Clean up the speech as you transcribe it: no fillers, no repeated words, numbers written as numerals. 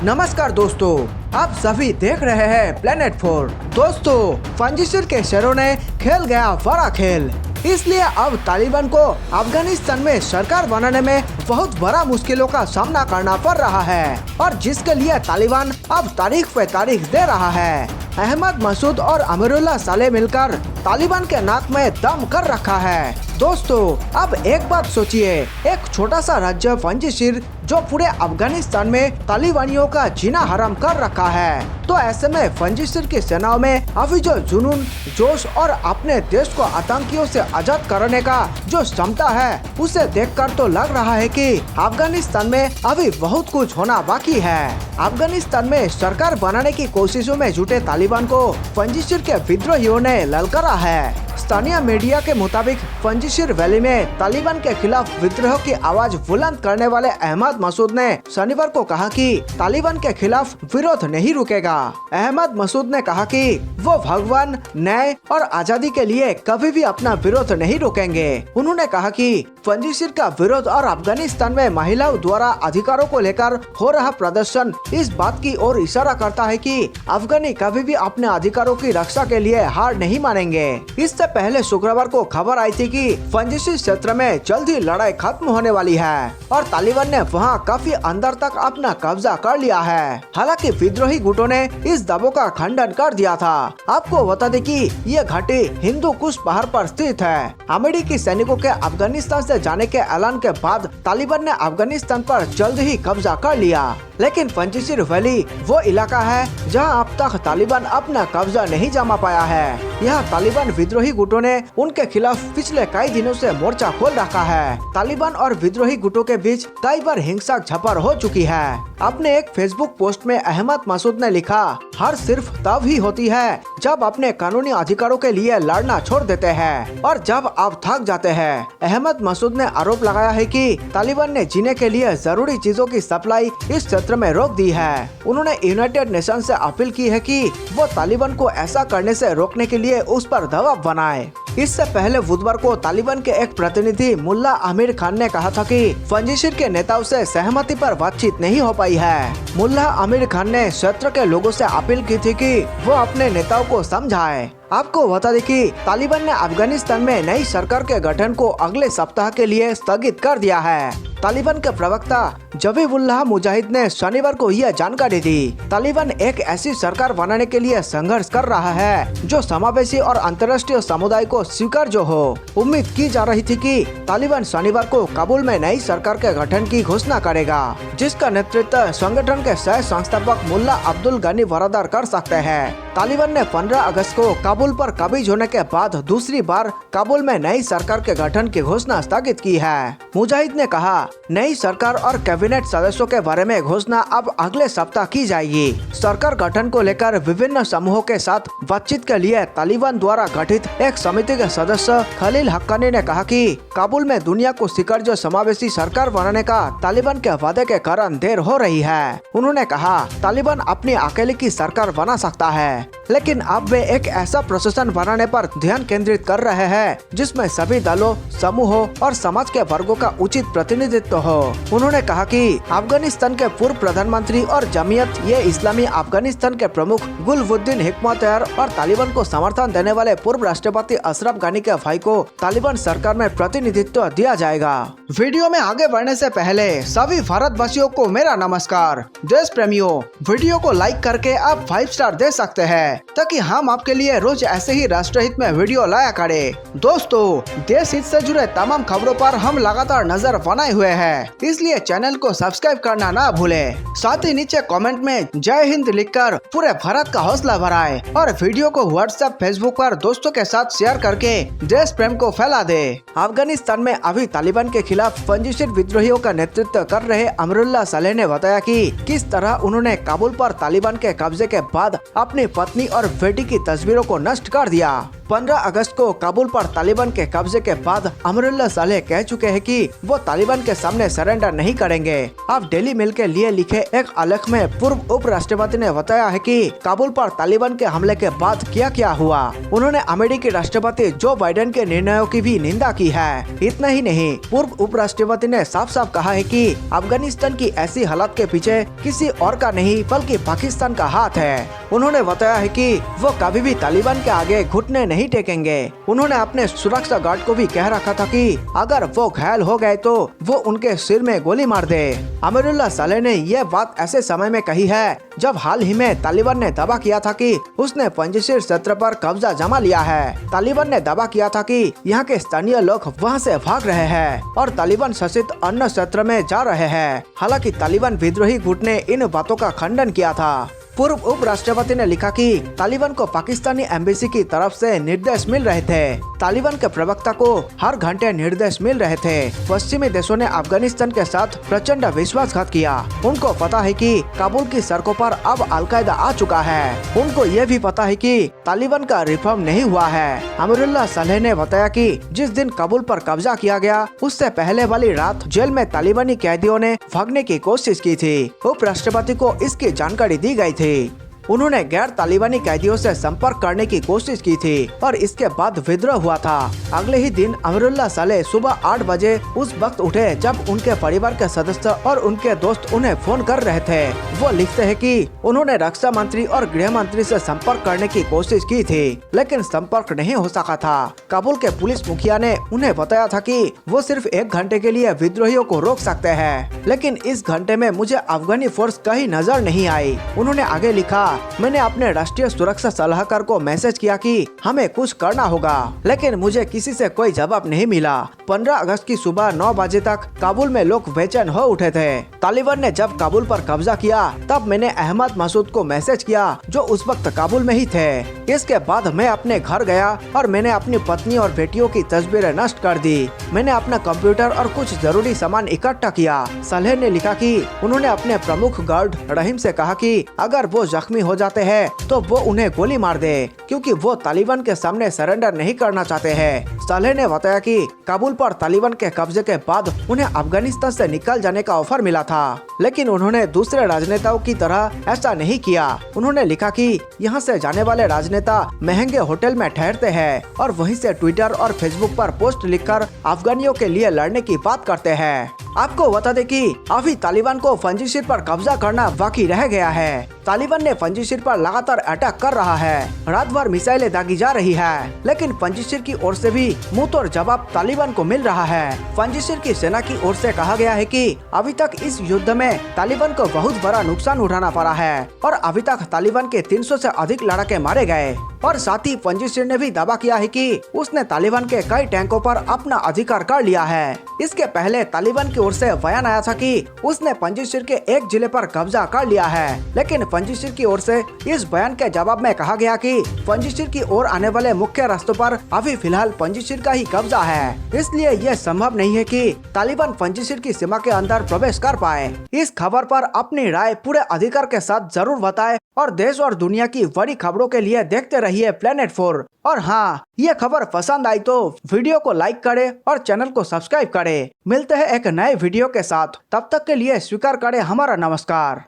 नमस्कार दोस्तों, आप सभी देख रहे हैं प्लेनेट 4। दोस्तों, पंजशीर के शेरों ने खेल गया बड़ा खेल, इसलिए अब तालिबान को अफगानिस्तान में सरकार बनाने में बहुत बड़ा मुश्किलों का सामना करना पड़ रहा है और जिसके लिए तालिबान अब तारीख पे तारीख दे रहा है। अहमद मसूद और अमीरुल्लाह सालेह मिलकर तालिबान के नाक में दम कर रखा है। दोस्तों, अब एक बात सोचिए, एक छोटा सा राज्य पंजशीर जो पूरे अफगानिस्तान में तालिबानियों का जीना हराम कर रखा है, तो ऐसे में पंजशीर की सेनाओं में अभी जो जुनून, जोश और अपने देश को आतंकियों से आजाद करने का जो क्षमता है, उसे देखकर तो लग रहा है कि अफगानिस्तान में अभी बहुत कुछ होना बाकी है। अफगानिस्तान में सरकार बनाने की कोशिशों में जुटे तालिबान को पंजशीर के विद्रोहियों ने ललकारा है। स्थानीय मीडिया के मुताबिक पंजशीर वैली में तालिबान के खिलाफ विद्रोह की आवाज बुलंद करने वाले अहमद मसूद ने शनिवार को कहा कि तालिबान के खिलाफ विरोध नहीं रुकेगा। अहमद मसूद ने कहा कि वो भगवान, न्याय और आजादी के लिए कभी भी अपना विरोध नहीं रोकेंगे। उन्होंने कहा कि पंजशीर का विरोध और अफगानिस्तान में महिलाओं द्वारा अधिकारों को लेकर हो रहा प्रदर्शन इस बात की ओर इशारा करता है कि अफगानी कभी भी अपने अधिकारों की रक्षा के लिए हार नहीं मानेंगे। इससे पहले शुक्रवार को खबर आई थी कि पंजशीर क्षेत्र में जल्द ही लड़ाई खत्म होने वाली है और तालिबान ने वहां काफी अंदर तक अपना कब्जा कर लिया है। हालांकि विद्रोही गुटों ने इस दावों का खंडन कर दिया था। आपको बता दें कि ये घाटी हिंदू कुश पहाड़ पर स्थित है। अमेरिकी सैनिकों के अफगानिस्तान से जाने के ऐलान के बाद तालिबान ने अफगानिस्तान पर जल्द ही कब्जा कर लिया, लेकिन पंजशीर वैली वो इलाका है जहां अब तक तालिबान अपना कब्जा नहीं जमा पाया है। यहाँ तालिबान विद्रोही गुटों ने उनके खिलाफ पिछले कई दिनों से मोर्चा खोल रखा है। तालिबान और विद्रोही गुटों के बीच कई बार हिंसक झड़प हो चुकी है। अपने एक फेसबुक पोस्ट में अहमद मसूद ने लिखा, हार सिर्फ तब ही होती है जब अपने कानूनी अधिकारों के लिए लड़ना छोड़ देते हैं और जब आप थक जाते हैं। अहमद मसूद ने आरोप लगाया है कि तालिबान ने जीने के लिए जरूरी चीजों की सप्लाई इस क्षेत्र में रोक दी है। उन्होंने यूनाइटेड नेशन से अपील की है कि वो तालिबान को ऐसा करने से रोकने के लिए उस पर दबाव बनाए। इससे पहले बुधवार को तालिबान के एक प्रतिनिधि मुल्ला आमिर खान ने कहा था कि पंजशीर के नेताओं से सहमति पर बातचीत नहीं हो पाई है। मुल्ला आमिर खान ने क्षेत्र के लोगों से अपील की थी कि वो अपने नेताओं को समझाएं। आपको बता दें कि तालिबान ने अफगानिस्तान में नई सरकार के गठन को अगले सप्ताह के लिए स्थगित कर दिया है। तालिबान के प्रवक्ता जबीहुल्लाह मुजाहिद ने शनिवार को यह जानकारी दी। तालिबान एक ऐसी सरकार बनाने के लिए संघर्ष कर रहा है जो समावेशी और अंतर्राष्ट्रीय समुदाय को स्वीकार्य हो। उम्मीद की जा रही थी कि तालिबान शनिवार को काबुल में नई सरकार के गठन की घोषणा करेगा, जिसका नेतृत्व संगठन के सह संस्थापक मुल्ला अब्दुल गनी बरादर कर सकते हैं। तालिबान ने 15 अगस्त को काबुल पर कब्जा होने के बाद दूसरी बार काबुल में नई सरकार के गठन की घोषणा स्थगित की है। मुजाहिद ने कहा, नई सरकार और कैबिनेट सदस्यों के बारे में घोषणा अब अगले सप्ताह की जाएगी। सरकार गठन को लेकर विभिन्न समूहों के साथ बातचीत के लिए तालिबान द्वारा गठित एक समिति के सदस्य खलील हक्कानी ने कहा कि काबुल में दुनिया को स्वीकार्य समावेशी सरकार बनाने का तालिबान के वादे के कारण देर हो रही है। उन्होंने कहा, तालिबान अपनी अकेले की सरकार बना सकता है, लेकिन अब वे एक ऐसा प्रशासन बनाने पर ध्यान केंद्रित कर रहे हैं जिसमें सभी दलों, समूहों और समाज के वर्गों का उचित प्रतिनिधित्व हो। उन्होंने कहा कि अफगानिस्तान के पूर्व प्रधानमंत्री और जमीयत ये इस्लामी अफगानिस्तान के प्रमुख गुलबुद्दीन हिकमतयार और तालिबान को समर्थन देने वाले पूर्व राष्ट्रपति अशरफ गनी के भाई को तालिबान सरकार में प्रतिनिधित्व दिया जाएगा। वीडियो में आगे बढ़ने से पहले सभी भारतवासियों को मेरा नमस्कार। देश प्रेमियों, वीडियो को लाइक करके आप 5 स्टार दे सकते हैं ताकि हम आपके लिए रोज ऐसे ही राष्ट्रहित में वीडियो लाया करें। दोस्तों, देश हित से जुड़े तमाम खबरों पर हम लगातार नजर बनाए हुए हैं, इसलिए चैनल को सब्सक्राइब करना ना भूलें। साथ ही नीचे कमेंट में जय हिंद लिखकर पूरे भारत का हौसला बढ़ाएं और वीडियो को व्हाट्सएप, फेसबुक पर दोस्तों के साथ शेयर करके देश प्रेम को फैला दे। अफगानिस्तान में अभी तालिबान के खिलाफ पंजशीर विद्रोहियों का नेतृत्व कर रहे अमीरुल्लाह सालेह ने बताया कि किस तरह उन्होंने काबुल पर तालिबान के कब्जे के बाद अपनी पत्नी और बेटी की तस्वीरों को नष्ट कर दिया। 15 अगस्त को काबुल पर तालिबान के कब्जे के बाद अमरुल्लाह सालेह कह चुके हैं कि वो तालिबान के सामने सरेंडर नहीं करेंगे। अब डेली मेल के लिए लिखे एक आलेख में पूर्व उपराष्ट्रपति ने बताया है कि काबुल पर तालिबान के हमले के बाद क्या क्या हुआ। उन्होंने अमेरिकी राष्ट्रपति जो बाइडेन के निर्णयों की भी निंदा की है। इतना ही नहीं, पूर्व उपराष्ट्रपति ने साफ साफ कहा है कि अफगानिस्तान की ऐसी हालत के पीछे किसी और का नहीं बल्कि पाकिस्तान का हाथ है। उन्होंने बताया है कि वो कभी भी तालिबान के आगे घुटने नहीं टेकेंगे। उन्होंने अपने सुरक्षा गार्ड को भी कह रखा था कि अगर वो घायल हो गए तो वो उनके सिर में गोली मार दे। अमरुल्लाह सालेह ने यह बात ऐसे समय में कही है जब हाल ही में तालिबान ने दावा किया था कि उसने पंजशीर क्षेत्र पर कब्जा जमा लिया है। तालिबान ने दावा किया था कि यहाँ के स्थानीय लोग वहाँ से भाग रहे हैं और तालिबान शासित अन्य क्षेत्र में जा रहे हैं। हालांकि तालिबान विद्रोही गुट ने इन बातों का खंडन किया था। पूर्व उपराष्ट्रपति ने लिखा कि तालिबान को पाकिस्तानी एम्बेसी की तरफ से निर्देश मिल रहे थे। तालिबान के प्रवक्ता को हर घंटे निर्देश मिल रहे थे। पश्चिमी देशों ने अफगानिस्तान के साथ प्रचंड विश्वासघात किया। उनको पता है कि काबुल की सड़कों पर अब अलकायदा आ चुका है। उनको ये भी पता है कि तालिबान का रिफॉर्म नहीं हुआ है। अमरुल्लाह सालेह ने बताया कि जिस दिन काबुल पर कब्जा किया गया उससे पहले वाली रात जेल में तालिबानी कैदियों ने भागने की कोशिश की थी। उपराष्ट्रपति को इसकी जानकारी दी गई थी। उन्होंने गैर तालिबानी कैदियों से संपर्क करने की कोशिश की थी और इसके बाद विद्रोह हुआ था। अगले ही दिन अमरुल्लाह सालेह सुबह 8 बजे उस वक्त उठे जब उनके परिवार के सदस्य और उनके दोस्त उन्हें फोन कर रहे थे। वो लिखते हैं कि उन्होंने रक्षा मंत्री और गृह मंत्री से संपर्क करने की कोशिश की थी लेकिन संपर्क नहीं हो सका था। काबुल के पुलिस मुखिया ने उन्हें बताया था कि वो सिर्फ 1 घंटे के लिए विद्रोहियों को रोक सकते हैं, लेकिन इस घंटे में मुझे अफगानी फोर्स कहीं नजर नहीं आई। उन्होंने आगे लिखा, मैंने अपने राष्ट्रीय सुरक्षा सलाहकार को मैसेज किया कि हमें कुछ करना होगा, लेकिन मुझे किसी से कोई जवाब नहीं मिला। 15 अगस्त की सुबह 9 बजे तक काबुल में लोग बेचैन हो उठे थे। तालिबान ने जब काबुल पर कब्जा किया तब मैंने अहमद मसूद को मैसेज किया जो उस वक्त काबुल में ही थे। इसके बाद मैं अपने घर गया और मैंने अपनी पत्नी और बेटियों की तस्वीरें नष्ट कर दी। मैंने अपना कंप्यूटर और कुछ जरूरी सामान इकट्ठा किया। सालेह ने लिखा कि उन्होंने अपने प्रमुख गार्ड रहीम से कहा कि अगर वो जख्मी हो जाते हैं तो वो उन्हें गोली मार दे, क्योंकि वो तालिबान के सामने सरेंडर नहीं करना चाहते हैं। सालेह ने बताया कि काबुल पर तालिबान के कब्जे के बाद उन्हें अफगानिस्तान से निकल जाने का ऑफर मिला था, लेकिन उन्होंने दूसरे राजनेताओं की तरह ऐसा नहीं किया। उन्होंने लिखा कि यहाँ से जाने वाले राजनेता महंगे होटल में ठहरते हैं और वहीं से ट्विटर और फेसबुक पर पोस्ट लिखकर अफगानियों के लिए लड़ने की बात करते हैं। आपको बता दें कि अभी तालिबान को पंजशीर पर कब्जा करना बाकी रह गया है। तालिबान ने पंजशीर पर लगातार अटैक कर रहा है। रात भर मिसाइलें दागी जा रही है, लेकिन पंजशीर की ओर से भी मुंहतोड़ जवाब तालिबान को मिल रहा है। पंजशीर की सेना की ओर से कहा गया है कि अभी तक इस युद्ध में तालिबान को बहुत बड़ा नुकसान उठाना पड़ा है और अभी तक तालिबान के 300 से अधिक लड़ाके मारे गए। और साथ ही पंजशीर ने भी दावा किया है कि उसने तालिबान के कई टैंकों पर अपना अधिकार कर लिया है। इसके पहले तालिबान की ओर से बयान आया था कि उसने पंजशीर के एक जिले पर कब्जा कर लिया है, लेकिन पंजशीर की ओर से इस बयान के जवाब में कहा गया कि पंजशीर की ओर आने वाले मुख्य रास्तों पर अभी फिलहाल पंजशीर का ही कब्जा है, इसलिए यह संभव नहीं है कि तालिबान पंजशीर की सीमा के अंदर प्रवेश कर पाए। इस खबर पर अपनी राय पूरे अधिकार के साथ जरूर बताएं और देश और दुनिया की बड़ी खबरों के लिए देखते रहिए प्लेनेट 4। और हाँ, ये खबर पसंद आई तो वीडियो को लाइक करें और चैनल को सब्सक्राइब करें। मिलते हैं एक नए वीडियो के साथ, तब तक के लिए स्वीकार करें हमारा नमस्कार।